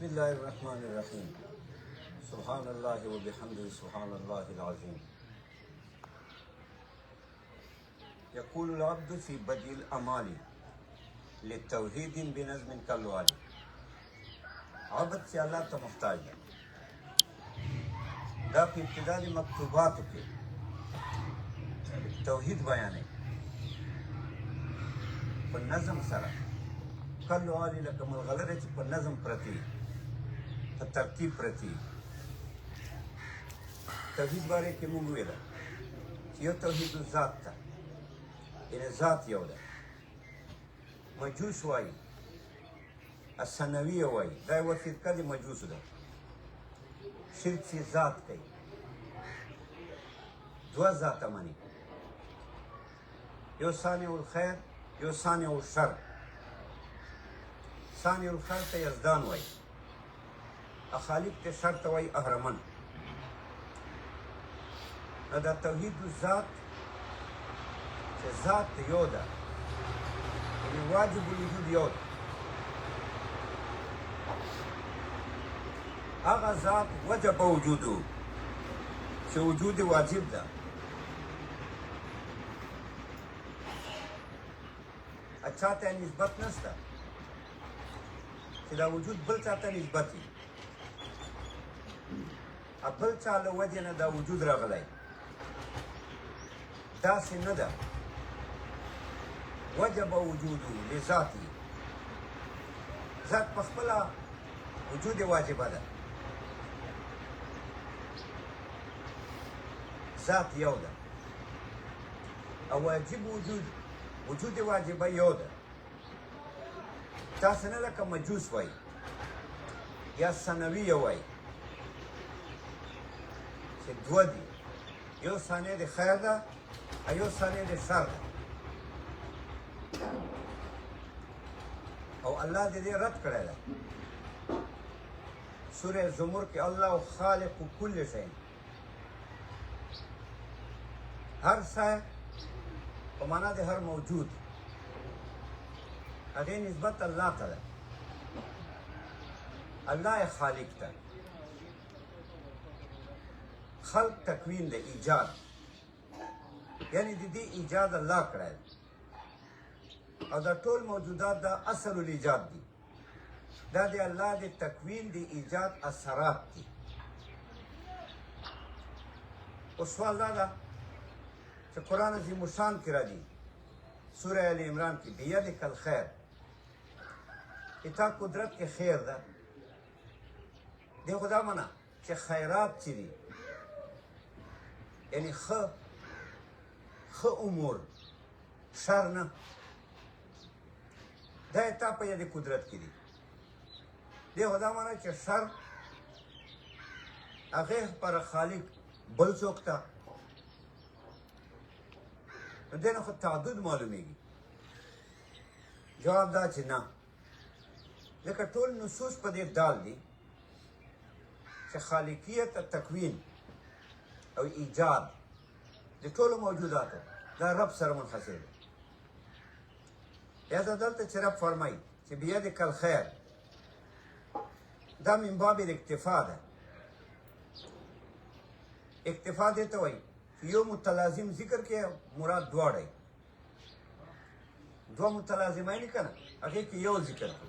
बिस्मिल्लाहिर्रहमानिर्रहीम। सुब्हानल्लाहि व बिहम्दिही सुब्हानल्लाहिल अज़ीम। यक़ूलुल अब्दु फ़ी बदील अमाली लित्तौहीदिन बिनज़्मिन कल्वाली। अब्द से अल्लाह तो मुहताज है। दा फी इब्तिदा मकतूबात के तौहीद बयान पर नज़म सरा कल्वाली लकमल गलर पर नज़म प्रति पर तरतीब प्रति तौहीद बारे के मूंग वेला यो तौहीद ज़ात था यानी ज़ात योदा मजूस वाई असनवी वाई दा वो फिरका दे मजूस दा शिरक से ज़ात कई दुआ ज़ात मानी यो साने उल खैर यो साने उल शर। साने उल खैर ते यज़दान वाई अखालिक ते शर तवाई अहरमन नदा तौहीद ज़ात से ज़ात योदा यानी वाजिब वजूद योदा आगा ज़ात वजब वजूदु से वजूद वाजिब दा अच्छा ते निस्बत नस्ता कि दा वजूद बल चाहता निस्बती अब बल चाल वजह न दा वजूद रगलाई दा से न दा वजब वजूदु लिज़ाती ज़ात पखपला वजूद वाजिब दा ذات يودا أو واجب وجود واجب يودا تاسنا لك مجوس واي يا سنوية واي سدودي يو ثانية دي خير دا أيو ثانية دي شر دا أو الله دي رد کرے دا سورة زمر کے الله خالق كل شيء हर शय को माना दे हर मौजूद अगे निस्बत अल्लाह तला अल्लाह खालिक था खल्क तकवीन दे ईजाद यानी दीदी ईजाद अल्लाह कराए और दा टोल मौजूदात दा असल ईजाद दी दा दे अल्लाह दे तकवीन दी ईजाद असरात दी उस सवाल दा कि कुरान अज़ीम शान की राजी सूरह आल इमरान की बियदिकल खैर इता कुदरत के खैर दा दे खुदा मना कि खैरात चीरी यानी ख उमूर शर न दा इता पे यदि कुदरत की दी दे खुदा मना कि शर अगेह पर खालिक बल चौकता देना खुद तादुद मालूमेगी जवाब दा ना लेकिन टोल नसूस पर दे डाल दी कि खालिकियत तकवीन और ईजाद जो टोल मौजूदात है दा रब सर मुनहसर लिहाजा दलते रब फरमाई कि बियदिकल खैर दा मिन बाबिल इक्तिफा है इक्तिफा देते वही यो मुतलाजिम जिक्र के मुराद द्वाड़ है दो मुतलाजिम है नहीं करना अगे कि यो जिक्र के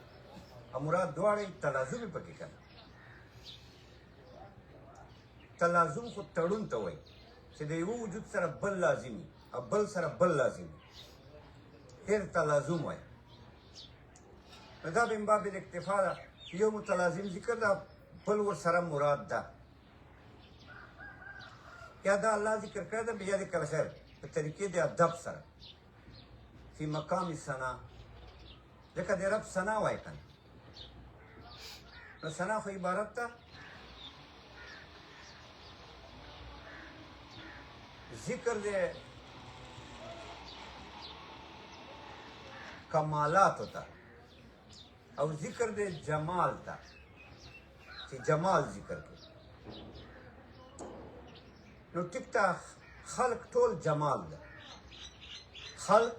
अब मुराद द्वाड़ है तलाजुम ही पके करना तलाजुम को तड़ुन तो वही सीधे वो वजूद सर बल लाजिमी अब बल सर बल लाजिमी फिर तलाजुम है नदा बिंबा बिल इक्तिफा यो मुतलाजिम जिक्र दा बल वर सर मुराद दा क्या दा अल्लाह जिक्र कर दे बियदिकल खैर पे तरीके दे अदब सर फी मकाम सना देखा दे रब सना वाई कन तो सना को इबारत था जिक्र दे कमालात होता और जिक्र दे जमाल था कि जमाल जिक्र के नो टिकता खल्क टोल जमाल दा खल्क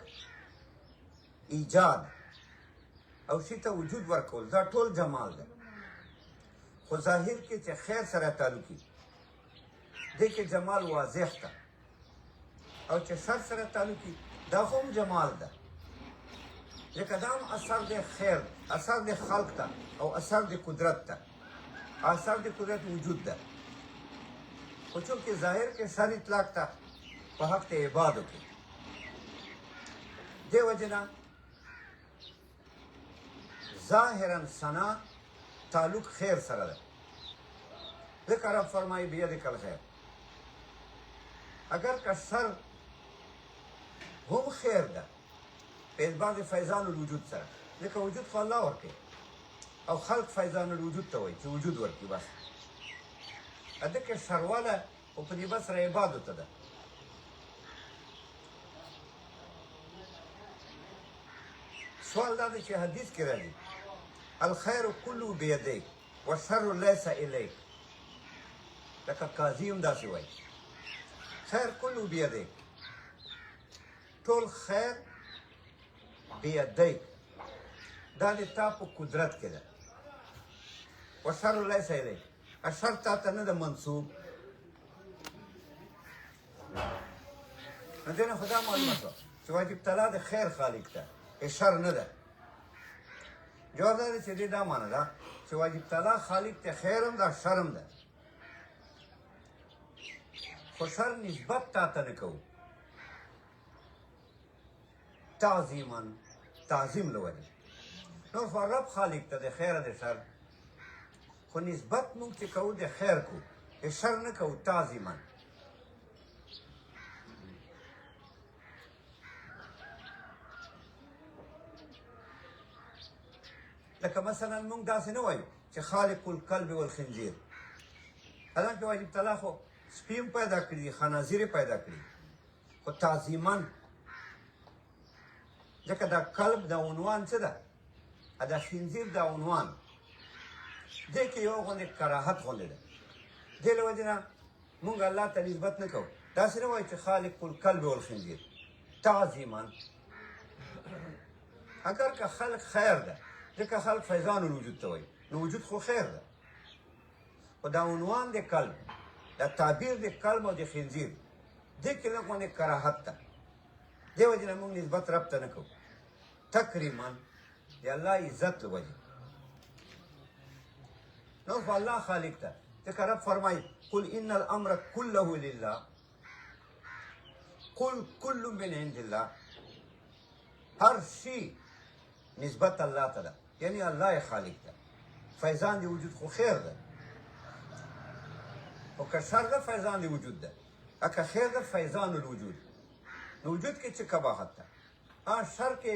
ईजाद और सीता वजूद वर्कोल दा टोल जमाल दा خو ظاهر کې چې خیر سره تعلقي دې کې جمال واضح ده او چې شر سره تعلقي دا هم جمال ده ځکه دا هم اثر د خیر اثر د خلق ته او اثر د قدرت ته اثر د قدرت وجود ده خو چونکې ظاهر کې شر اطلاق ته په حق د عبادو کې دې وجې نه ظاهرا ثنا تعلق خیر سره ده ځکه رب فرمایي بیدک الخیر اگر که شر هم خیر ده په اعتبار د فیضان الوجود سره ځکه وجود خو الله ورکوي او خلق فیضان الوجود ته وایي چې وجود ورکوي بس ادکه شرواله او په دې بس سره عبادت ته ده سوال دا دی چې حدیث کې راځي الخیر كله بيديك والشر ليس إليك لکه قاضي هم داسې وایي خیر كله بيديك ټول خیر بيديك دا د تا په قدرت کې ده والشر ليس إليك الشر تا ته نه ده منسوب نو دې نه خو دا معلومه شوه چې واجب تعالی د خیر خالق ده شر نه ده جواب دا دی چې دې دا معنی ده چې واجب تعالی خالق ته خیر هم ده شر هم ده خو شر نسبت تا ته نه کوو تعظیما تعظیم له وجې نو خو رب خالق ته د خیر د شر خو نسبت موږ چې کوو د خیر کو د شر نه کوو تعظیما لکه مثلا موږ داسې نه وایو چې خالق القلب والخنزیر حالانکه واجب تعالی خو سپي هم پیدا کړي دي خنازیر یې پیدا کړي خو تعظیما ځکه دا قلب دا عنوان څه ده دا خنزیر دا عنوان دې کې یو غوندې کراهت غوندې ده دې له وجې نه موږ الله ته نسبت نه کوو داسې نه وایو چې خالق القلب والخنزیر تعظیما اگر که خلق خیر ده ځکه خلق فیضان الوجود ته وایي نو وجود خو خیر ده خو دا عنوان د قلب دا تعبیر د قلب او د خنزیر دې کې لږ غوندې کراهت ده دې وجې نه موږ نسبت رب ته نه کوو تکریما د الله عزت له وجې نو خو الله خالق ته ځکه رب فرمایي قل ان الامر كله لله قل كل من عند الله هر شي نسبت الله ته ده یعنی الله خالق ده فیضان د وجود خو خیر ده او که شر ده فیضان د وجود ده اکه خیر ده فیضان الوجود نو وجود کې څه قباحت ده شر کې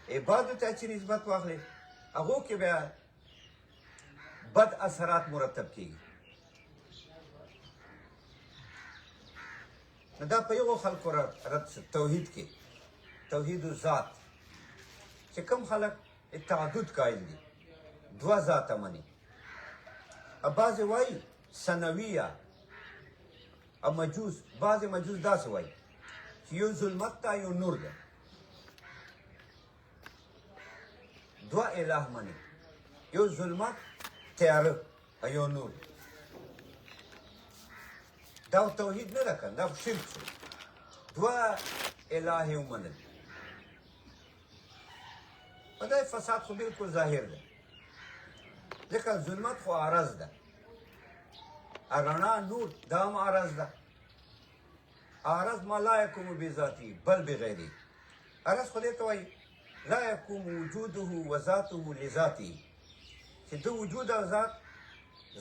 عبادت ته چې نسبت واخلې هغو کې بیا بد اثرات مرتب کیږي نو دا په یو خلکو رد توحید کې توحید الذات چې کوم خلک تعدد قائل دي دوه ذاته مني بعضې وایي ثنویه او مجوس بعضې مجوس داسې وایي چې یو ظلمت ته یو نور ده دوه اله مني یو ظلمت تیاره او یو نور دا توحید نه ده کنه دا شرک شو دوه اله یې ومنل و دا فساد خو بالکل ظاهر ده ځکه ظلمت خو عرض ده رڼا نور دا هم عرض ده عرض ما لا یکون بذاتی بل بغیری عرض خو دې ته وایي لا یکون وجوده و ذاته لذاته چې د وجود او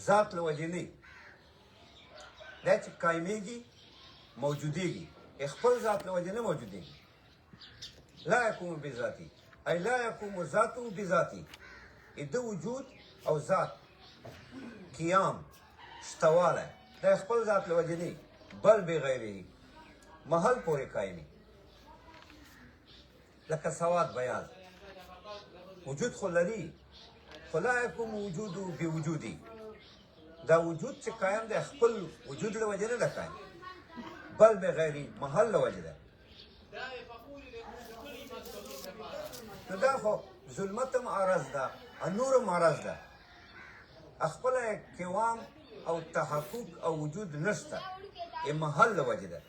ذات له وجې نه دا چې قایمېږي موجودېږي خپل ذات له وجې نه موجودېږي لا یکون بذاتی ای لا یکون ذاته بذاتی د وجود او ذات قیام شتوالی دا خپل ذات له وجې نه بل بغیره محل پورې قایمي لکه سواد بیاض وجود خو لري خو لا یکون وجوده بوجودی دا وجود چې قایم دی خپل وجود له وجې نه ده قایم بل بغیري محل له وجې ده نو دا خو ظلمت هم عرض ده نور هم عرض ده خپله قوام او تحقق او وجود نشته ای محل وجه ده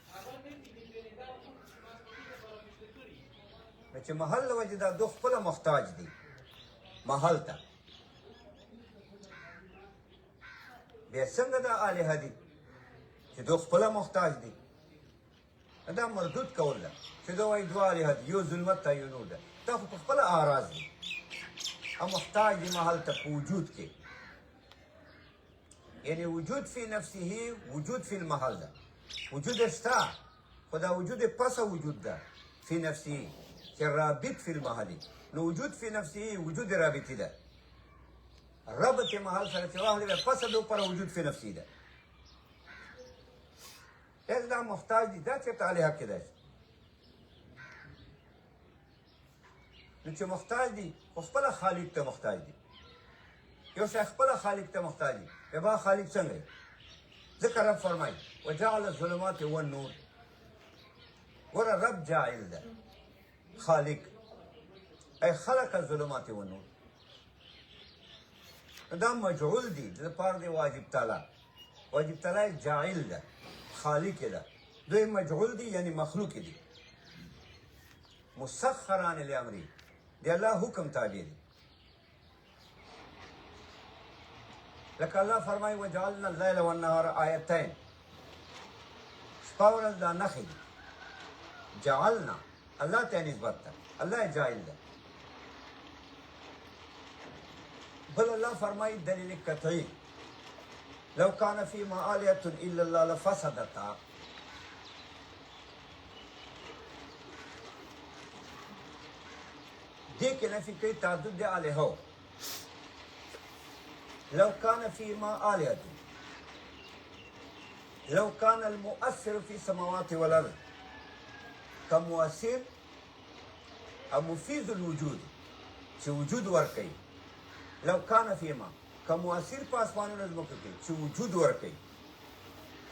نو چې محل وجه ده دو خپله محتاج دي محل ته بیا څنګه دا الهه دي چې دو خپله محتاج دي دا مردود کول ده چې دا وایي دوه الهه دي یو ظلمت ته یو نور ده دا خو په خپله اعراض دي او محتاج دي محل ته په وجود کې یعنی وجود فی نفسه وجود فی المحل ده وجود شته خو دا وجود پسه وجود ده فی نفسه چې رابط فی المحل نو وجود فی نفسه وجود رابطی ده ربط محل سره چې واخلې پسه د پر وجود فی نفسه ده دا محتاج دي دا چې تعالی حق ده نو چې محتاج دي خپل خالق ته محتاج دي یو شخص خپل خالق ته محتاج دي به خالق څنګه ذکر رب فرمایي وجعل الظلمات والنور ور رب جاعل ده خالق ای خلق الظلمات والنور دا مجعول دي د پاره دی واجب تعالی جاعل ده خالق ده دوی مجعول دي یعنی مخلوق دي مسخران لامر دی الله حکم تابع دي لکه الله فرمایي وجعلنا الليل والنهار آیتین شپه ورځ دا نښې دي جعلنا الله ته نسبت ده الله جاعل ده بل الله فرمایي دلیل قطعي لو كان فيما آلهة إلا الله لفسدتا دې کې نفي کوي تعدد د الهو لو كان فيما آلهة لو كان المؤثر في السماوات والأرض كمؤثر أو مفيد الوجود چې وجود ورکوي لو كان فيما كمؤثر په اسمانونو ځمکو کې چې وجود ورکوي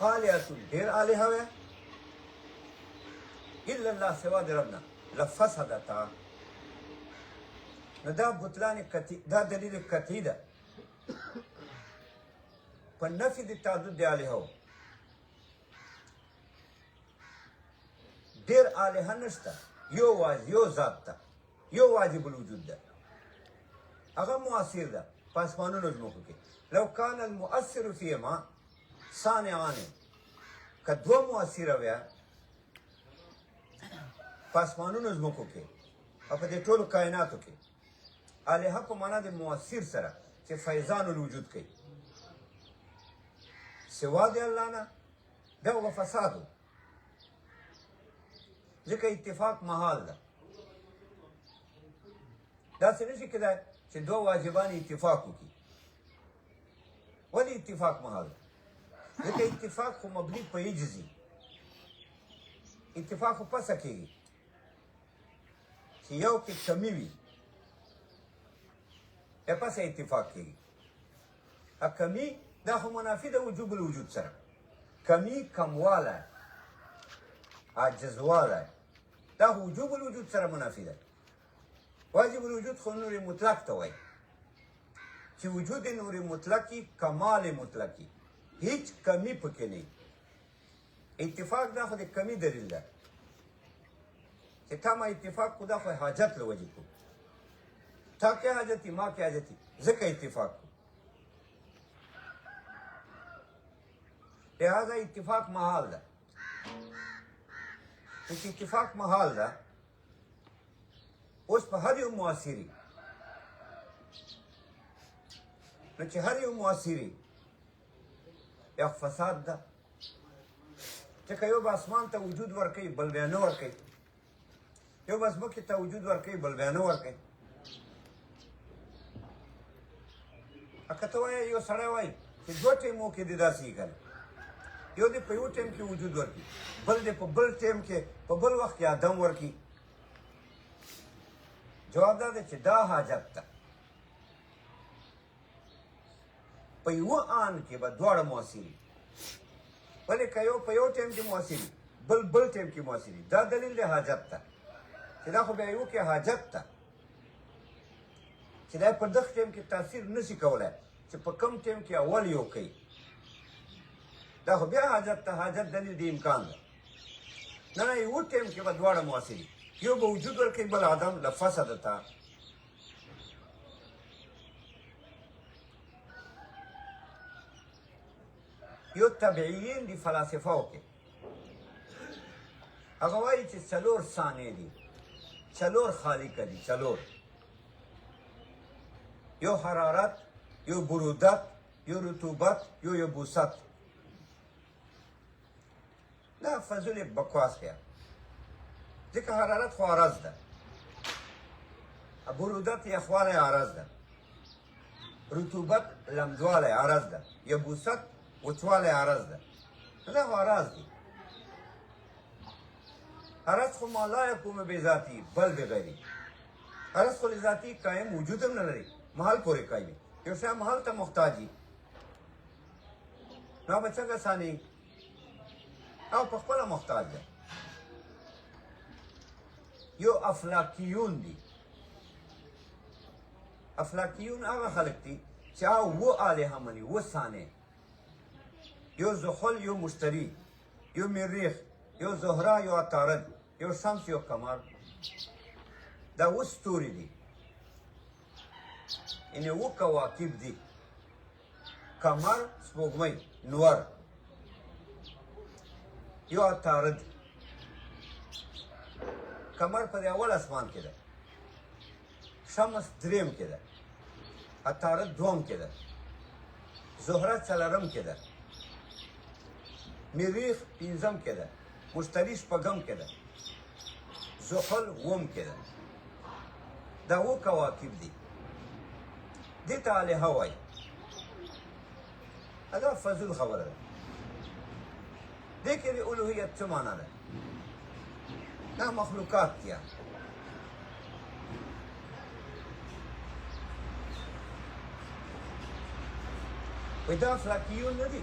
آلهة ډېر الهه وه الا الله سوا د ربنا لفسدتا نو دا بطلان قطعي دا دلیل قطعي ده په نفي د تعدد د الهو ډېر الهه نشته یو ذات ته یو واجب الوجود ده هغه مؤثر ده په اسمانونو ځمکو کې لو كان المؤثر فيما صانعان که دوه مؤثره ویا په اسمانونو ځمکو کې او په دې ټولو کائناتو کې الهه په معنا د مؤثر سره چې فیضان الوجود کوي سوا د الله نه دا هو فساد ځکه اتفاق محال ده داسې نشي کېدای چې دوه واجبان اتفاق وکړي ولې اتفاق محال ده ځکه اتفاق خو مبني په عجزي اتفاق خو پسه کېږي چې یو کې کمی وي بیا پسه اتفاق کېږي کمی دا خو منافي د وجوب الوجود سره کمی کمواله عاجزواله دا وجوب الوجود سره منافي ده واجب الوجود خو نور مطلق ته وایي چې وجود نور مطلقي کمال مطلقي هیڅ کمی پکې نه اتفاق دا خو د کمی دلیل ده چې تا ما اتفاق کو دا خو حاجت له وجې کو تا کې حاجتي ما کې حاجتي ځکه اتفاق کو لہذا اتفاق محال ده چې اتفاق محال ده اوس په هر یو مؤثري نو چې هر یو مؤثري یا فساد ده چې یو به اسمان ته وجود ورکوي بل بیا نه ورکوي یو به ځمکې ته وجود ورکوي بل بیا نه ورکوي که ته وایې یو سړی وایي چې دوه ټیمو کې دې داسې یې کنه یو دې په یو ټیم کې وجود ورکړي بل دې په بل ټیم کې په بل وخت کې ادم ورکړي جواب دا دی چې دا حاجت ده په یوه آن کې به دواړه مؤثري ولې که یو په یو ټیم کې مؤثري بل ټیم کې مؤثري دا دلیل دی حاجت ته چې دا خو بیا یو کې حاجت ته چې دا په دغه ټیم کې تاثیر نشي کولی چې چې په کوم ټیم کې اول یو کوي دا خو بیا حاجت ته حاجت دلیل د امکان ده نه نه یو ټیم کې به دواړه مؤثر دي یو به وجود ورکوي بل آدم له فسد ته یو طبیعیین دي فلاسفهو کې هغه وایي چې څلور ثانیې دي څلور خالقه دي څلور یو حرارت یو برودت یو رطوبت یو یبوست دا فضول بکواس دی ځکه حرارت خو عرض ده برودت یخوالی عرض ده رطوبت لمدوالی عرض ده یبوست وچوالی عرض ده دا خو عرض دی عرض خو ما لا یکون بذاتی بل بغیری عرض خو لذاتی قایم وجود هم نه لري محل پورې قایم یو شی محل ته محتاجي نو به څنګه ثاني او په خپله محتاج ده یو افلاکیون دي افلاکیون هغه خلک دي چې اووه الهه مني اووه ثانیې یو زحل یو مشتری یو مریخ یو زهره یو عطارد یو شمس یو قمر دا اووه ستوري دي یعنې اووه کواکب دي قمر سپوږمۍ نور یو عطارد قمر په د اول اسمان کې ده شمس دریم کې ده عطارد دوم کې ده زهره څلرم کې ده مریخ پنځم کې ده مشتری شپږم کې ده زحل اووم کې ده دا اووه کواکب دي دې ته الهه وایي دا فضول خبره ده دې کې د الوهیت څه معنا ده دا مخلوقات دي وایي دا افلاکیون نه دي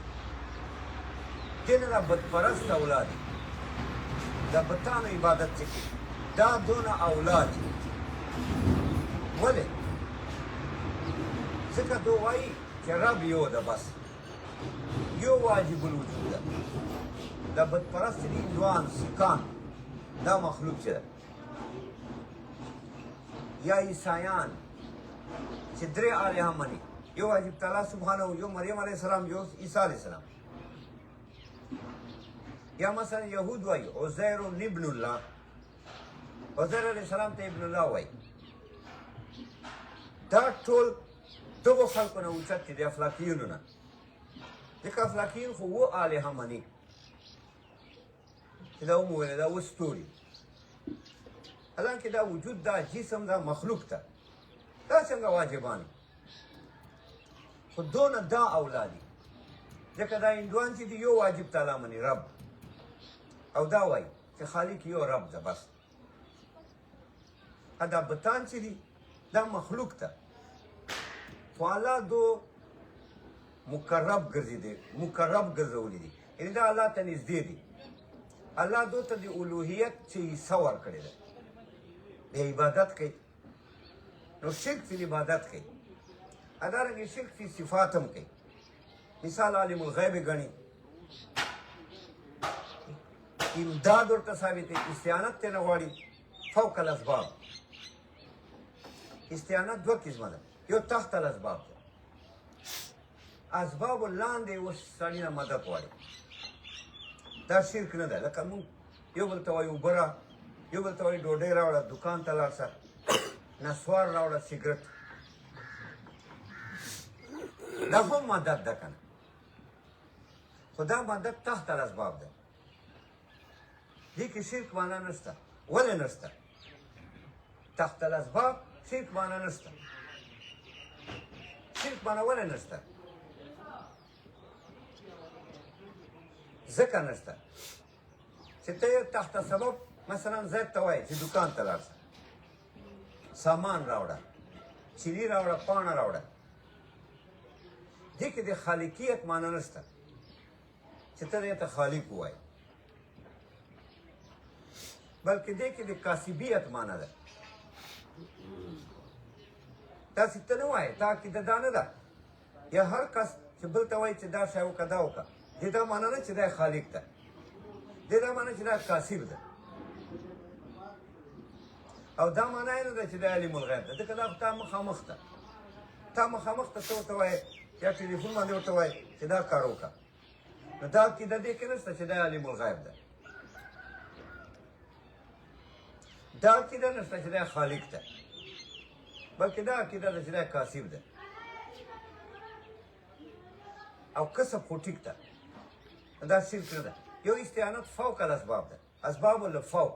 دې نه دا بدپرست اولاد دي دا بتانو عبادت چې کوي دا دونه اولاد دي ولې ځکه دو وایي چې رب یو ده بس یو واجب الوجود ده دا بدپرست دي هندوان سیکان دا مخلوق چې ده یا عیسایان چې درې الهه مني یو واجب تعالی سبحانه یو مریم علیه السلام یو عیسی علیه السلام یا مثلا یهود وایي عزیر ابن الله عزیر علیه السلام ته ابن الله وایي دا ټول دغو خلکو نه اوچت دي د افلاکیونو نه ځکه افلاکیون خو اووه الهه مني چې دا ومویله دا اووه ستوري حالانکې دا وجود دا جسم دا مخلوق ته دا څنګه واجبان خو دونه دا اولادي ځکه دا هندوان چې دي یو واجب تعالی مني رب او دا وایي چې خالق یو رب ده بس دا بتان چې دي دا مخلوق ته خو الله دو مقرب ګرځېدي مقرب ګرځولي دي یعنې دا الله ته نږدې دي الله دو ته د الوهیت چې حصه ورکړې ده د عبادت کوي نو شرک فی عبادت کوي ادارنګې شرک فی صفات هم کوي مثال عالم الغیب ګڼي امداد ورته ثابت دی استعانت ترې نه غواړي فوق الاسباب استعانت دوه قسمه ده یو تحت الاسباب ده اسباب لاندې اوس سړي نه مدد غواړي دا شرک نه ده لکه مونږ یو بل ته وایو اوبه را یو بل ته وایي ډوډۍ راوړه دوکان ته لاړ شه نسوار راوړه سګرټ دا هم مدد ده که نه خو دا مدد تحت الاسباب ده دې کې شرک معنا نشته ولې نشته تحت الاسباب شرک معنا نشته شرک معنا ولې نشته ځکه نشته چې ته تحت سبب مثلا زید ته وایي چې دوکان ته لاړ شه سامان راوړه چینی راوړه پاڼه راوړه دې کې د خالقیت معنا نشته چې ته دې ته خالق ووایې بلکې دې کې د کاسبیت معنا ده داسې ته نه وایې تا عقیده دا نه ده یا هر کس چې بل ته وایي چې دا شی وکړه دا وکړه دې دا معنا نه چې دا خالق ده دې دا معنا چې دا کاسب ده او دا معنا یې نه ده چې دا علم الغیب ده ځکه دا خو تا مخامخ ده تا مخامخ ته ته ورته وایې یا ټلیفون باندې ورته وایې چې دا کار وکړه نو دا عقیده دې کې نشته چې دا علم الغیب ده دا عقیده نشته چې دا خالق ده بلکې دا عقیده ده چې دا کاسب ده او کسب خو ټیک ده دا شرک نه ده یو استعانت فوق الاسباب ده اسباب له فوق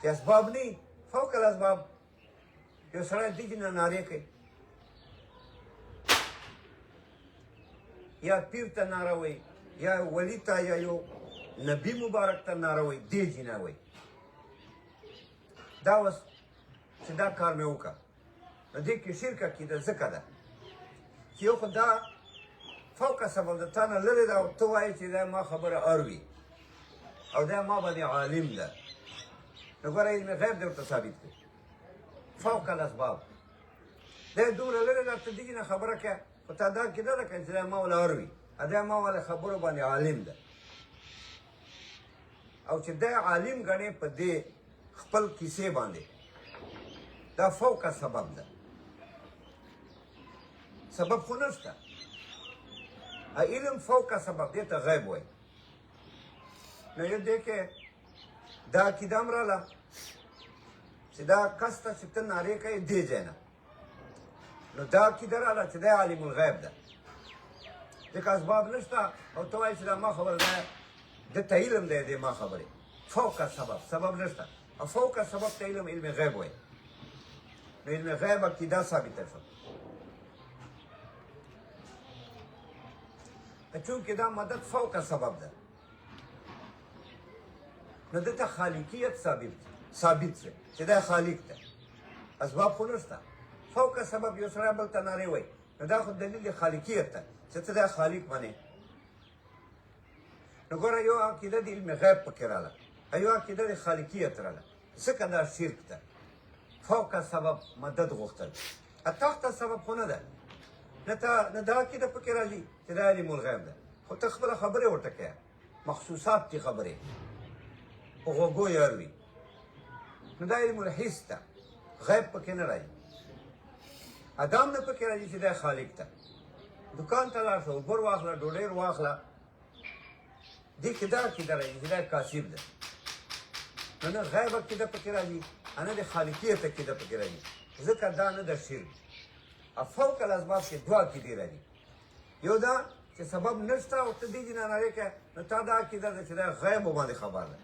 چې اسباب نه فوق الاسباب یو سړی دې نه نارې کوي یا پیر ته ناره وایي یا ولی ته یا یو نبی مبارک ته ناره وایي دې جنه وایي دا اوس چې دا کار مې وکړه نو دې کې شرک عقیده ځکه ده چې یو خو دا فوق سبب د تا نه لرې ده او ته وایې چې دا ما خبره اروي او دا ما باندې عالم ده نو ګوره علم غیب دې ورته ثابت کړي فوق الاسباب دا دومره لرې ده ته دې نه خبره کوې خو تا دا عقیده ده که چې دا ما وله اروي دا ما وله خبرو باندې عالم ده او چې دا عالم ګڼې په دې خپل کیسې باندې دا فوق سبب ده سبب خو نشته علم فوق سبب دې ته غیب وایي نو یو دې کې دا عقیده هم راله چې دا کس ته چې ته نارې کوې دې ځای نه نو دا عقیده راله چې دا عالم الغیب ده ځکه اسباب نشته او ته وایې چې دا ما خبره ده دته علم دی دې ما خبرې فوق سبب نشته او فوق سبب ته علم غیب وایي نو علم غیب عقیده ثابته شوه چونکې دا مدد فوق سبب ده نو دته خالقیت ثابت شي چې دا خالق ده اسباب خو نشته فوق سبب یو سړی بل ته نارې وایي نو دا خو دلیل خالقیت ده چې ته دا خالق منې نو ګوره یو عقیده د علم غیب پکې راله یو عقیده د خالقیت راله ځکه دا شرک ده فوق سبب مدد غوښتل تحت سبب خو نه ده نه دا عقیده پکې راځي چې دا علم الغیب ده خو ته خپله خبرې ورته کوې مخصوصات دي خبرې په غوږو یې اروي نو دا علم الحس ده غیب پکې نه راځي ادم نه پکې راځي چې دا خالق ده دکان ته لاړ شه اوبه واخله ډوډۍ واخله دې کې دا عقیده راځي چې دا کاسب ده نو نه غیب عقیده پکې راځي نه د خالقیت عقیده پکې راځي ځکه دا نه ده شرک فوق الاسباب کې دوه عقیدې راځي یو دا چې سبب نشته او ته دې نه نارې کوې نو تا دا عقیده ده چې دا غیب باندې خبر ده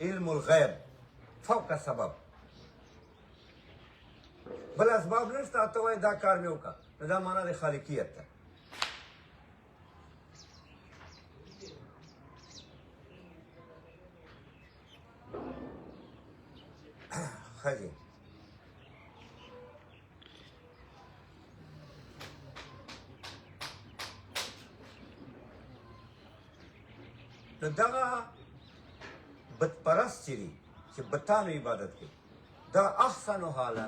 علم الغیب فوق سبب بل اسباب نشته ته وایې دا کار مې وکړه نو دا معنا د خالقیت ده ښه نو دغه بتپرست چې دي چې بتانو عبادت کوي دا احسن حالا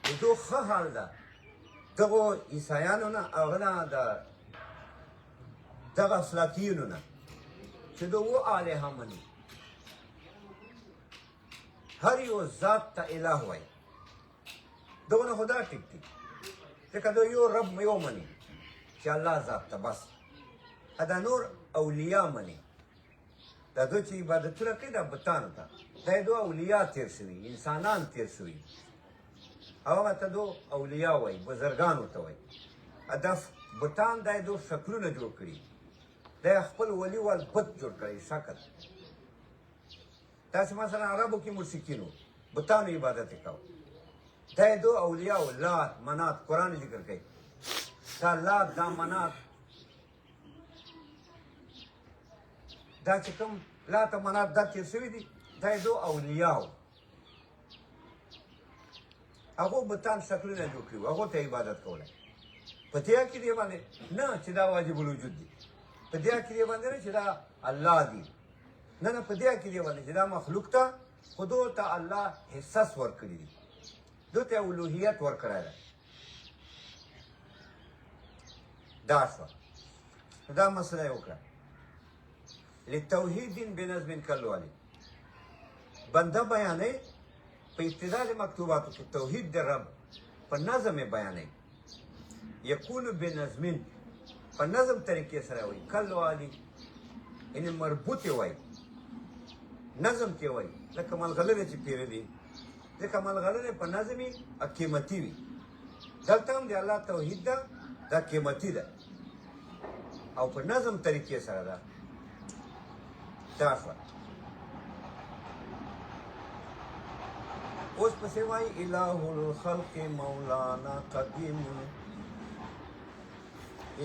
د دو ښه حال ده دغو عیسایانو نه هغه نه دغه افلاکیینو نه چې د اوه الهه مني هر یو ذات ته اله وایي دغو نه خو دا ټیک دي ځکه د یو رب یو مني چې الله ذات ته بس دا نور اولیاء مني دا دو چې عبادتونه کوي دا بتانو ته دا دو اولیاء تیر شوي انسانان تیر شوي هغه ته دو اولیاء وایي بزرګانو ته وایي دا بتان دا دو شکلونه جوړ کړي دا خپل ولي وال بت جوړ کړی شکل داسې مثلا عربو کې مشرکین وو بتانو عبادت یې کوه دا دو اولیاء و لات منات قرآن ذکر کوي دا لات دا منات دا چې کوم لات منات دا تیر شوي دي دا دو اولیاء وو هغو بتان شکلونه جوړ کړي وو هغو ته عبادت کوله په دې عقیدې باندې نه چې دا واجب الوجود دي په دې عقیدې باندې نه چې دا الله دي نه په دې عقیدې باندې چې دا مخلوق ته خو دو ته الله حصص ورکړي دي دو ته الوهیت ورکړی ده دا شوه. دا مسله یې وکړه لتوحید بنظم کلوالی بنده بیانوي په ابتدا د مکتوباتو کې توحید د رب په نظم یې بیانوي یکون بنظم په نظم طریقې سره وایي کلوالی یعنې مربوط یې وایي نظم کې وایي لکه ملغلرې چې پیرلي ځکه ملغلرې په نظم یې قیمتي وي دلته هم د الله توحید ده دا قیمتي ده او په نظم طریقې سره ده دا شوه. اوس پسې وایي اله الخلق مولانا قدیم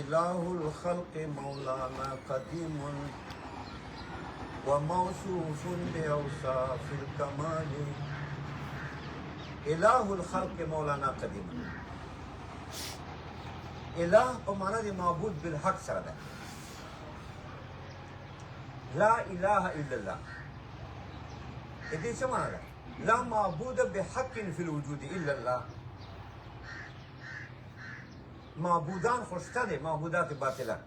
اله الخلق مولانا قدیم وموصوف بأوصاف الكمال اله الخلق مولانا قدیم اله په معنا د معبود بالحق سره ده لا اله الا الله د دې څه معنا ده لا معبود بحق في الوجود الا الله معبودان خو شته دي معبودات باطله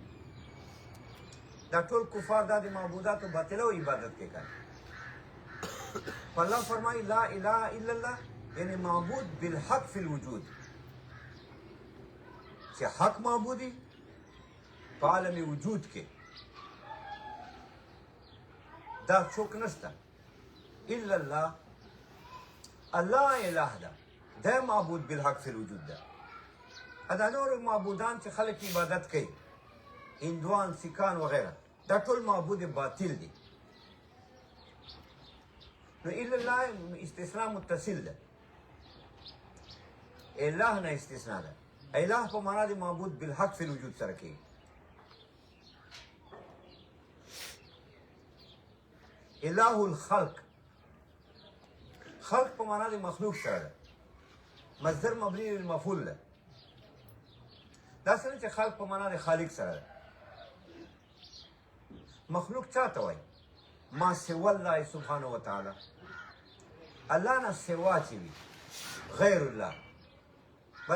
دا ټول کفار دا د معبودات باطله او عبادت کې کوي الله فرمایي لا اله الا الله یعنی معبود بالحق في الوجود چې حق معبودی په عالم وجود کې دا څوک نشته الا الله الله اله ده دا معبود بالحق في الوجود ده دا نور معبودان چې خلک عبادت کوي هندوان سیکان وغیره دا ټول معبود باطل دي نو الا الله استثناء متصل ده اله نه استثناء ده اله په معنا د معبود بالحق في الوجود سره کوي اله الخلق خلق په معنا د مخلوق سره ده مصدر مبني للمفعول ده دا څنګه چې خلق په معنا د خالق سره ده مخلوق چاته وایي ما سوى الله سبحانه وتعالى الله نه سوا چې وي غیر الله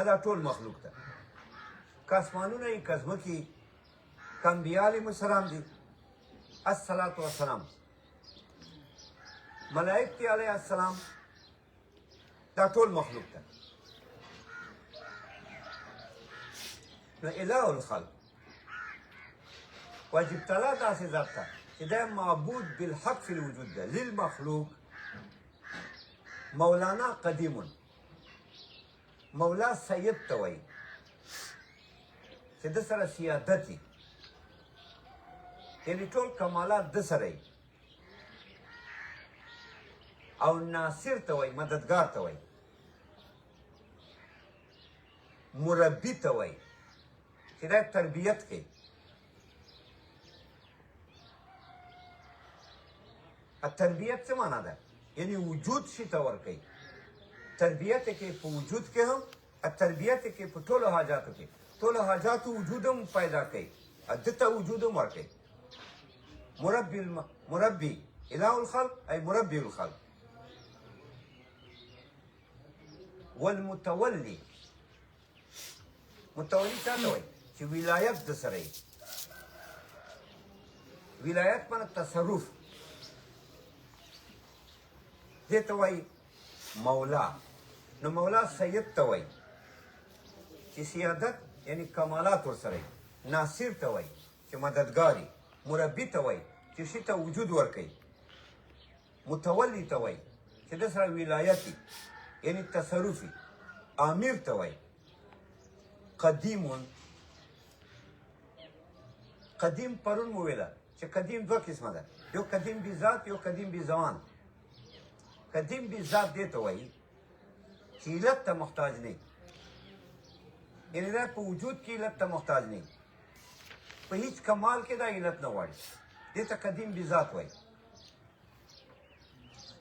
دا ټول مخلوق ده که اسمانونه یي که ځمکې که انبیا علیهم السلام دي الصلاة والسلام ملائک دي علیه السلام دا ټول مخلوق ده نو اله الخلق واجب تعالی داسې ذات ته چې دا معبود بالحق في الوجود ده للمخلوق مولانا قدیم مولا سید ته وایي چې د سره سیادت وي یعنې ټول کمالات د سره وي او ناصر ته وایي مددگار ته وایي مربي ته وایي چې دا تربیت کوي التربیت څه معنا ده یعنی وجود شي ته ورکوي تربیت کې په وجود کې هم التربیت کې په ټولو حاجاتو کې ټولو حاجاتو وجود هم پیدا کوي دته وجود هم ورکوي مربي اله الخلق ای مربي الخلق والمتولي متولي چاته وایي چې ولایت د سره وي ولایت معنی تصرف دې ته وایي مولا نو مولا سید ته وایي چې سیادت یعنی کمالات ورسره وي ناصر ته وایي چې مددګاري مربي ته وایي چې شي ته وجود ورکوي متولي ته وایي چې د سره ولایت وي یعنی تصرفي امیر ته وایي قدیم قدیم پرون مو ویله چې قدیم دوه قسمه ده یو قدیم بذات یو قدیم بزمان قدیم بذات دې ته وایي چې علت ته محتاج نه یعنې دا په وجود کې علت ته محتاج نه په هیڅ کمال کې دا علت نه غواړي دې ته قدیم بذات وایي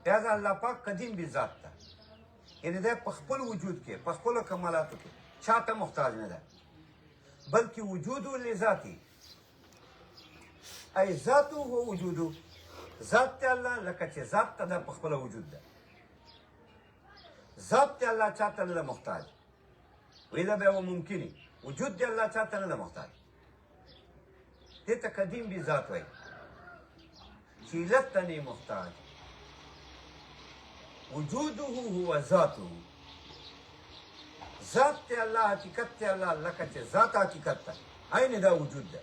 لہذا الله پاک قدیم بذات ته یعنې دا په خپل وجود کې په خپلو کمالاتو کې چا ته محتاج نه ده بلکې وجوده لذاتي ای ذاته و وجوده ذات ته الله لکه چې ذات ته د په خپله وجود ده ذات ته الله چاته نه ده محتاج ویله به و ممکني وجود دی الله چاته نه ده محتاج دې ته قدیم بی ذات وایي چې علت ته نه محتاج وجوده هو ذاته ذات ته الله حقیقت ته الله لکه چې ذات حقیقت ته عین دا وجود ده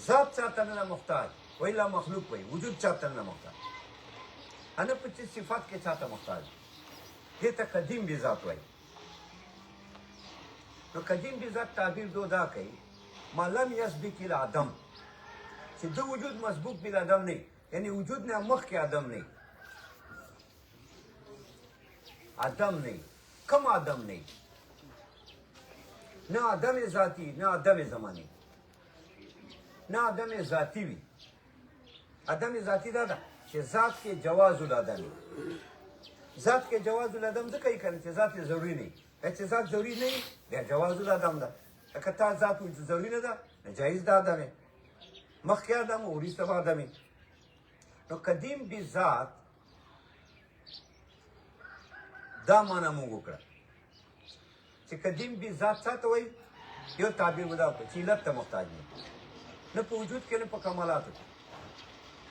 ذات چاته نه محتاج ویلا مخلوق وي وجود چاته نه محتاج انا په چې صفات کې چاته محتاج دې ته قدیم بی ذات وایي نو قدیم بی ذات تعبیر دو دا کوي ما لم یسبق العدم چې د وجود مسبوق بالعدم نه یعنی وجود نه مخکې عدم نه عدم نه کم عدم نه عدم ذاتی نه عدم زمانی نه عدم ذاتی وي عدم ذاتی دا ده چې ذات کې جواز العدم ذات کې جواز العدم ځکه یې کوي چې ذات ضروري نه چې ذات ضروري نه بیا جواز العدم ده که تا ذات ضروري نه ده جایز ده عدم مخکې عدم وروسته به عدم نو قدیم بی ذات دا معنا موږ وکړه چې قدیم بی ذات څه ته وایي یو تعبیر ودا وکړه چې علت ته محتاج نه په وجود کې نه په کمالاتو کې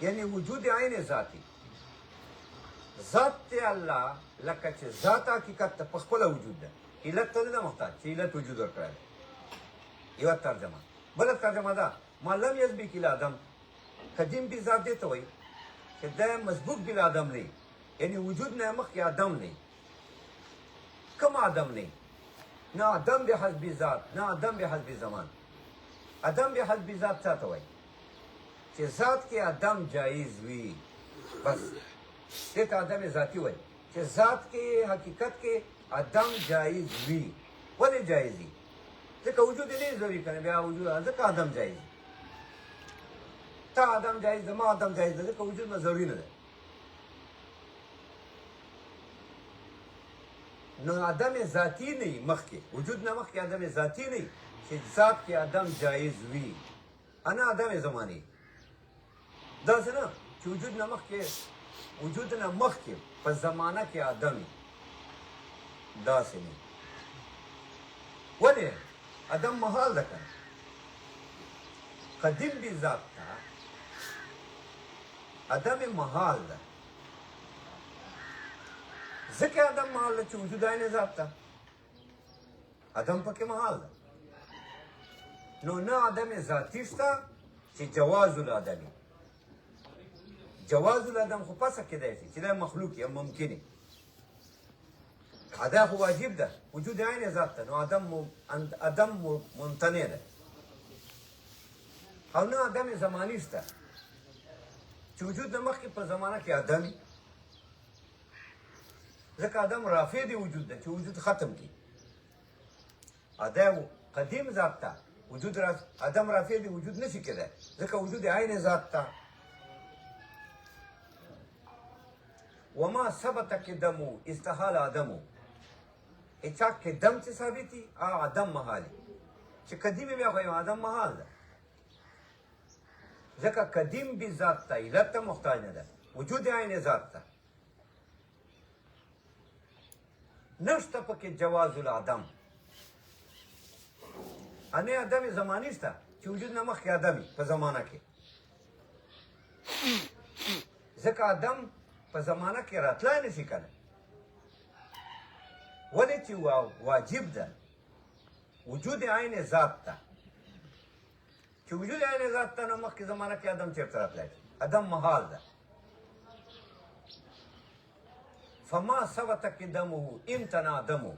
یعنی وجود عین ذاتی ذات ته الله لکه چې ذات حقیقت ته په خپله وجود ده علت ته نه محتاج چې علت وجود ورکړی یوه ترجمه بله ترجمه ده ما لم یسبق العدم قدیم بی ذات دې ته وایي چې دا مسبوق بالعدم نه یعنی وجود نه مخکې عدم نه کم عدم نه نه عدم بحسب ذات نه عدم بحسب زمان عدم بحسب ذات څه ته وایي چې ذات کې عدم جایز وي بس دې ته عدم ذاتی وایي چې ذات کې حقیقت کې عدم جایز وي ولې جایز وي ځکه وجود یې نه ضروري کنه بیا وجود ځکه عدم جایز تا عدم جایز ده ما عدم جایز ده ځکه وجود نه ضروري نه ده نو عدم ذاتی نه مخکې وجود نه مخکې عدم ذاتی نه چې ذات کې عدم جایز وي انا عدم زمانی داسې نه چې وجود نه مخکې وجود نه مخکې په زمانه کې عدم داسې نه ولې عدم محال ده کنه قدیم بی ذات ته عدم محال ده ځکه عدم محال ده چې وجود عین ذات ته عدم پکې محال ده نو نه عدم ذاتی شته چې جواز العدم جواز العدم خو پسه کېدای شي چې دا مخلوق یا ممکنه ادا خو واجب ده وجود عین ذات ته نو عدم ممتنع ده او نه عدم زمانی شته چې وجود نه مخکې په زمانه کې عدم ځکه عدم رافع دی وجود ده چې وجود ختم کی ادا قدیم ذات ته وجود عدم رافع دی وجود نشي کېدای ځکه وجود عین ذات ته وما ثبت قدمو استحال عدمو اچا قدم چې ثابتي عدم محالي چې قدیم بیا خو عدم محال ده ځکه قدیم بی ذات ته علت ته محتاج نه ده وجود عین ذات ته نشته پکې جواز العدم انې عدم زمانی شته چې وجود نه مخکې عدمي په زمانه کې ځکه عدم په زمانه کې راتلای نشي کنه ولې چې واجب ده وجود عین ذات ته چې وجود عین ذات ته نو مخکې زمانه کې عدم چېرته راتلی عدم محال ده فما ثبت قدمه امتنع عدمه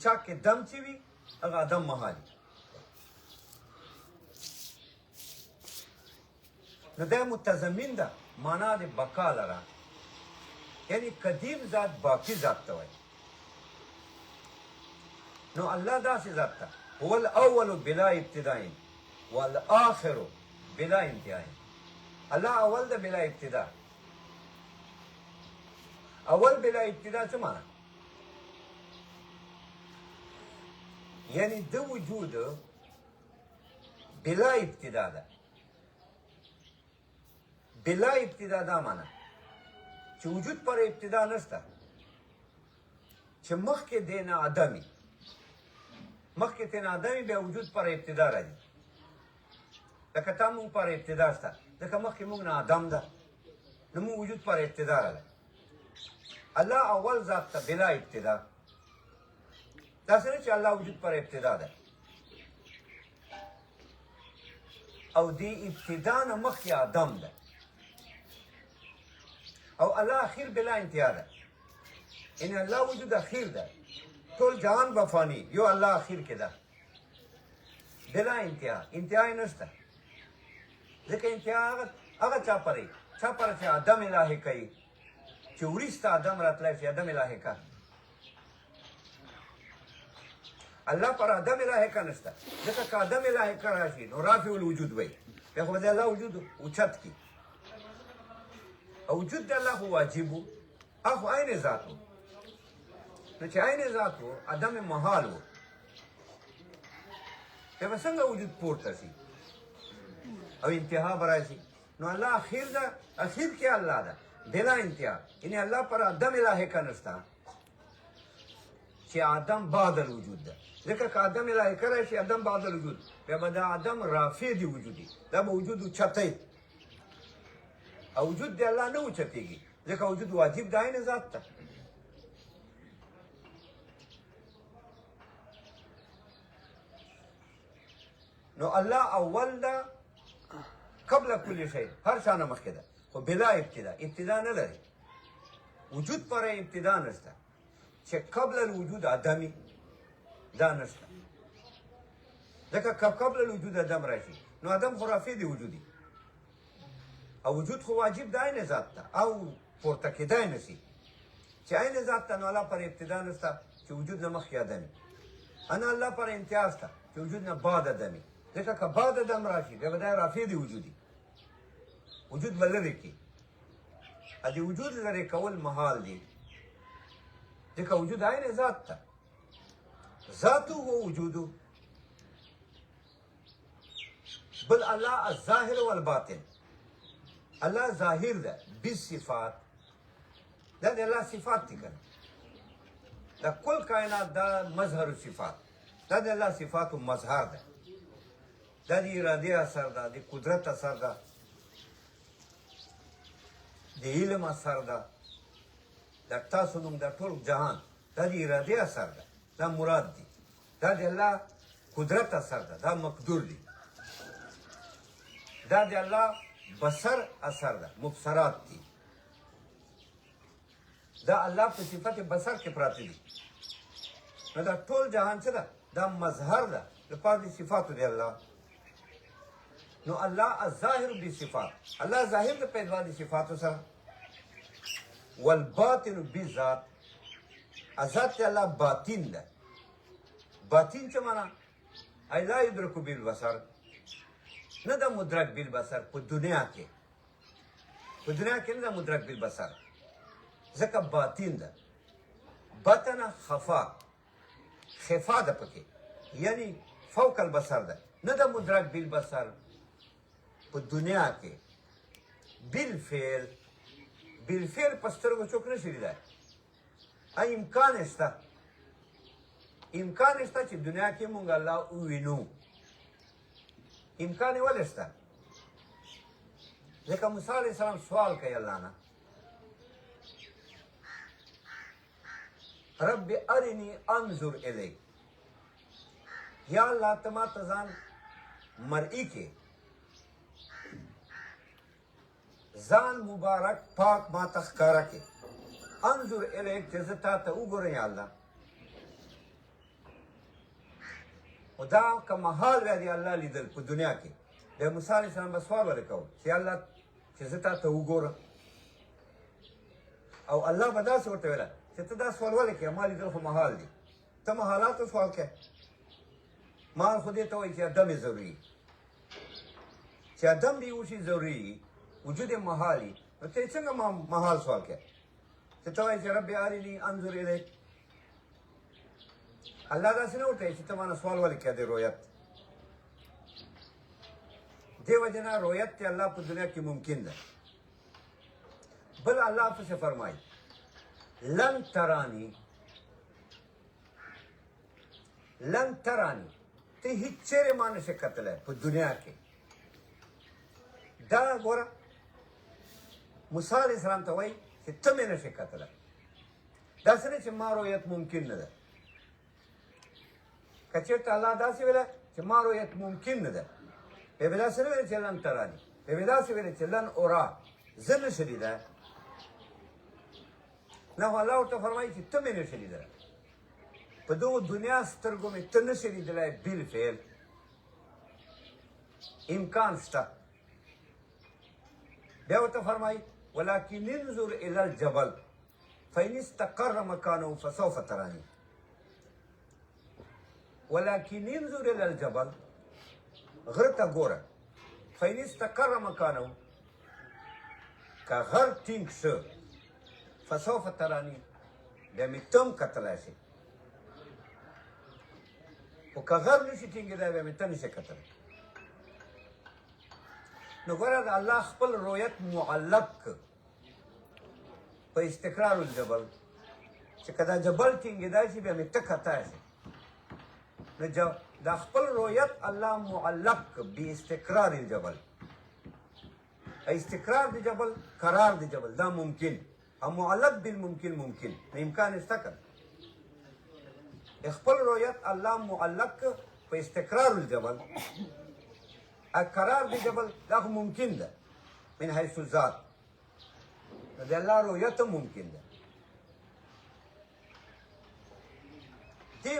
چا کې دم چې وي هغه عدم محال نو دا متضمن ده معنا د بقا لره یعنی قدیم ذات باقی ذات ته وایي نو الله داسې ذات ته هو الاول بلا ابتداء والآخر بلا انتهاء الله اول ده بلا ابتداء اول بلا ابتداء څه معنی یعنی د وجود بلا ابتداء ده بلا ابتداء دا معنی چې وجود پر ابتدا نشته چې مخکې دی نه عدمي مخکې تینا عدمي بیا وجود پر ابتدا راځي لکه تا مونږ پر ابتدا شته ځکه مخکې مونږ نه آدم ده نو مونږ وجود پر ابتدا راغلی الله اول ذات ته بلا ابتدا داسې نه چې الله وجود پر ابتدا ده او دی ابتدا نه مخکې آدم ده او الله اخیر بلا انتها ده ان الله وجود اخیر ده ټول جهان به فانی یو الله اخیر کې ده بلا انتها انتها یې نشته ځکه انتها هغه چا پرې چا پر چې آدم الهي کوي چې وروسته آدم راتلی چې آدم الهي کا الله پر آدم الهي کا نشته ځکه که آدم الهي کا راشي نو رافع الوجود وایي بیا خو به د الله وجود اوچت کړي او وجود د الله خو واجب و هغه خو عین ذات و نو چې عین ذات و عدم محال و بیا به څنګه وجود پورته شي او انتها به راشي نو الله اخیر ده اخیر کې الله ده بلا انتها یعنی الله پر آدم الهي کا نشته چې آدم بعد الوجود ده ځکه که آدم الهي کا راشي آدم بعد الوجود بیا به د آدم رافع دی وجودي دا به وجود اوچتی او وجود د الله نه اوچتېږي ځکه وجود واجب د عین ذات ته نو الله اول ده قبل كل شيء هر شا نه مخکې ده خو بلا ابتدا ابتدا نه لري وجود پر ابتدا نشته چې قبل الوجود آدمي دا نشته ځکه که قبل الوجود آدم راشي نو آدم خو رافع دی وجودي او وجود خو واجب د عین ذات ته او پورته کېدای نه شي چې عین ذات ته نو الله پر ابتدا نشته چې وجود نه مخکې آدمي انا الله پر انتها شته چې وجود نه بعد آدمي ځکه که بعد آدم راشي بیا به دا رافع دی وجودي وجود به لرې کړي د وجود لرې کول محال دي ځکه وجود عین ذات ته ذاته و وجوده بل الله الظاهر والباطن الله ظاهر ده بالصفات دا د الله صفات دي کنه دا کل کائنات دا مظهر الصفات دا د الله صفات و مظهر ده دا د ارادې اثر ده د قدرت اثر ده د علم اثر ده دا تاسو نوم دا ټول جهان دا د ارادې اثر ده دا مراد دي دا د الله قدرت اثر ده دا مقدور دي دا د الله بصر اثر ده مبصرات دي دا الله په صفت بصر کې پراته دي نو دا ټول جهان څه ده دا مظهر ده د پاره د صفاتو دی الله نو الله الظاهر بصفات الله ظاهر د پیدا د صفاتو سره والباطن بذات ذات الله باطن ده باطن څه معنا ای لا یدرک بالبصر نه ده مدرک بالبصر په دنیا کې نه ده مدرک بالبصر ځکه باطن ده باطن خفا ده پکې یعنی فوق البصر ده نه ده مدرک بالبصر په دنیا کې بالفعل په سترګو څوک نه شي لیدلی امکان شته چې دنیا کې مونږ الله ووینو امکان یې ولې شته ځکه موسی علیه السلام سوال کوي الله نه رب ارني انظر الیک یا الله ته ماته ځان مرئی کې ځان مبارک پاک ماته ښکاره کې انظر الیک چې زه تا ته وګورم یا الله خو دا که محال وی دی الله لیدل په دنیا کې د موسی علیه السلام به سوال ورې کوو چې الله چې زه تا ته وګورم او الله به داسې ورته ویله چې ته دا سوال ولې کوې ما لیدل خو محال دي ته محالاتو سوال کوې محال خو دې ته وایي چې عدم ضروري چې عدم دې وشي ضروري وجود محالي نو ته څنګه محال سوال کوې چې ته وایي چې رب ارني انظر الیک الله داسې نه ورته چې ته مانه سوال ولې کوې د رؤیت دې وجه نه رؤیت ته الله په دنیا کې ممکن ده بل الله پسې فرمایي لن ترانی ته هیڅ چیرې ما نشې کتلی په دنیا کې دا ګوره موسی علیه السلام ته وایي چې ته مې نشې کتلی داسې نه چې ما رؤیت ممکن نه ده که چېرته الله داسې ویله چې ما رؤیت ممکن نه ده بیا به داسې نه ویل چې لن تراني بیا به داسې ویل چې لن اورا زه نشه لیدلی نه خو الله ورته فرمایي چې ته مې نشې لیدلی په دغو دنیا سترګو مې ته نشې لیدلی بالفعل امکان شته بیا ورته فرمایي ولكن انظر الى الجبل فإن استقر مكانه فسوف تراني ولكن انظر الى الجبل غر ته ګوره فإن استقر مكانه که غر ټینګ شو فسوف تراني بیا مې تم کتلی شي خو که غر نشي ټینګېدی بیا مې ته نشي کتلی نو ګوره د الله خپل رؤیت معلق که په استقرار الجبل چې که دا جبل ټینګېدی شي بیا مې ته کتی شي نو دا خپل رؤیت الله معلق که باستقرار الجبل استقرار د جبل قرار د جبل دا ممکن او معلق بالممکن ممکن نو امکان شته که خپل رؤیت الله معلق که په استقرار الجبل قرار د جبل دا خو ممکن ده من حیث الذات د الله رؤیت هم ممکن ده دې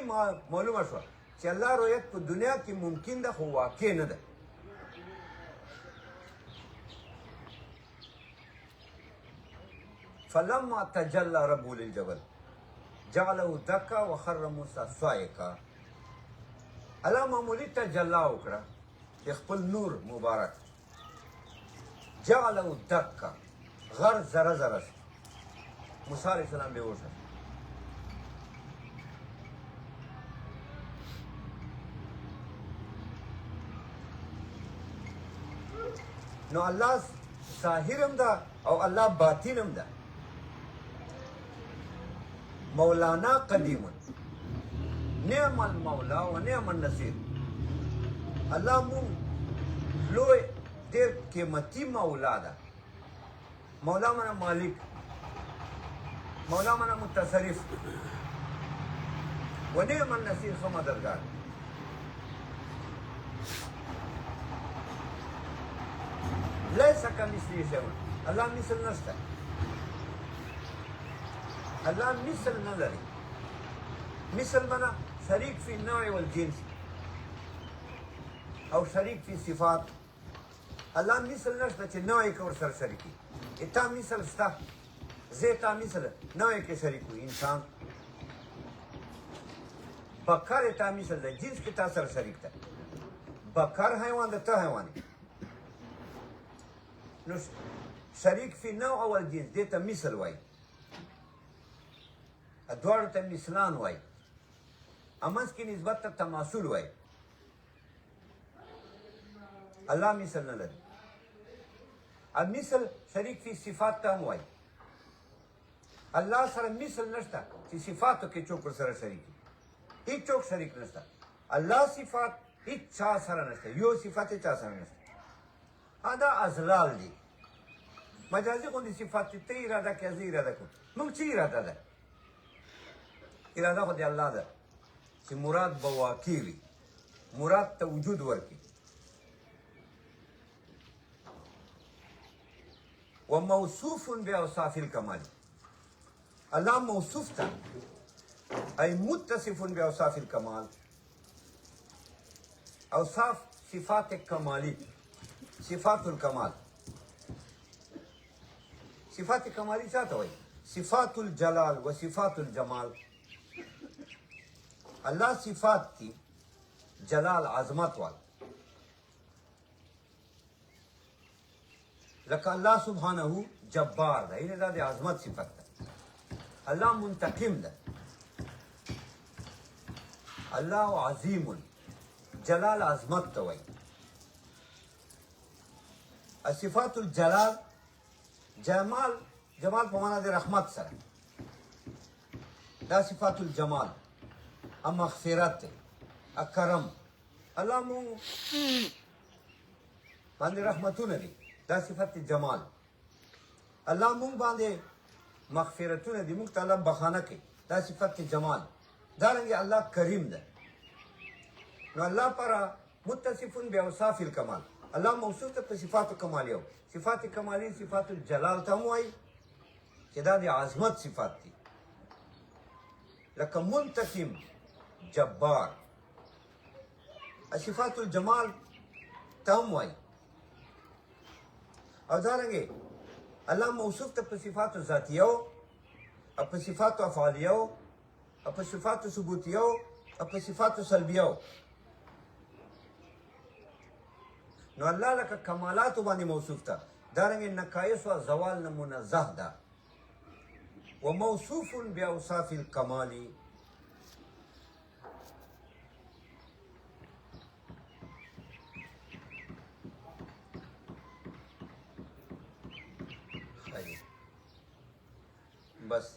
معلومه شوه چې الله رؤیت په دنیا کې ممکن ده خو واقع نه ده فلما تجلى ربه للجبل جعله دكا وخر موسى صاعقا الله معمولي تجلى وکړه د خپل نور مبارک جعله دکا غر ذره ذره شو موسی علیه السلام بېهوشه شو نو الله ظاهر هم ده او الله باطن هم ده مولانا قدیم نعم المولا و نعم النصير الله مو لوی ډېر قیمتي مولا ده مولا معنی مالک مولا معنی متصرف و نعم النصير ښه مددګار ليس كمثله شيء الله مثل نشته الله مثل نه لري مثل معنی شریک فی النوع والجنس او شریک فی صفات الله مثل نشته چې نوع کې ورسره شریکي اتا مثل شته زه تا مثل نوع کې شریک وي انسان بکر تا مثل ده جنس کې تا سره شریک ده بکر حیوان ده ته حیوان نو شریک فی نوع والجنس دې ته مثل وایي دواړو ته مثلان وایي امنځ کې نسبت ته تماثل وایي الله مثل نه لري مثل شریک فی صفات ته هم وایي الله سره مثل نشته چې صفاتو کې څوک ورسره شریک وي هېڅوک شریک نشته الله صفات هېڅ چا سره نشته یو صفت یې چا سره نشته دا ازلال دي مجازي غوندې صفات ته اراده کوي زه اراده کوم موږ څه اراده ده اراده خو د الله ده چې مراد به واقع وي مراد ته وجود ورکړي وموصوف باوصاف الكمال الله موصوف ته اي متصف باوصاف الكمال اوصاف صفات الكمالي صفات الكمال صفات الكمالي څه ته وایي صفات الجلال وصفات الجمال الله صفات دي جلال عظمت وال لکه الله سبحانه جبار ده اینه دا د عظمت صفت ده الله منتقم ده الله عظیم جلال عظمت ته وایي صفات الجلال جمال جمال په معنا د رحمت سره دا صفات الجمال مغفرت کرم الله مو باندې رحمتونه دي دا صفت جمال الله مونږ باندې مغفرتونه دي مونږ ته الله بخانه کوي دا صفت جمال دارنګه الله کریم ده نو الله پر متصف باوصاف الکمال الله موصوف ته په صفات کمالیو صفات کمالی صفات الجلال ته وایي چې دا د عظمت صفات دي لکه منتقم جبار صفات الجمال ته وایي او دارنګه الله موصوف ته په صفات ذاتیو او په صفات افعالیو او په صفات ثبوتیو او په صفات سلبیو نو الله لکه کمالات باندې موصوف ته دارنګه نقایص او زوال نه منزه ده وموصوف باوصاف الكمال بس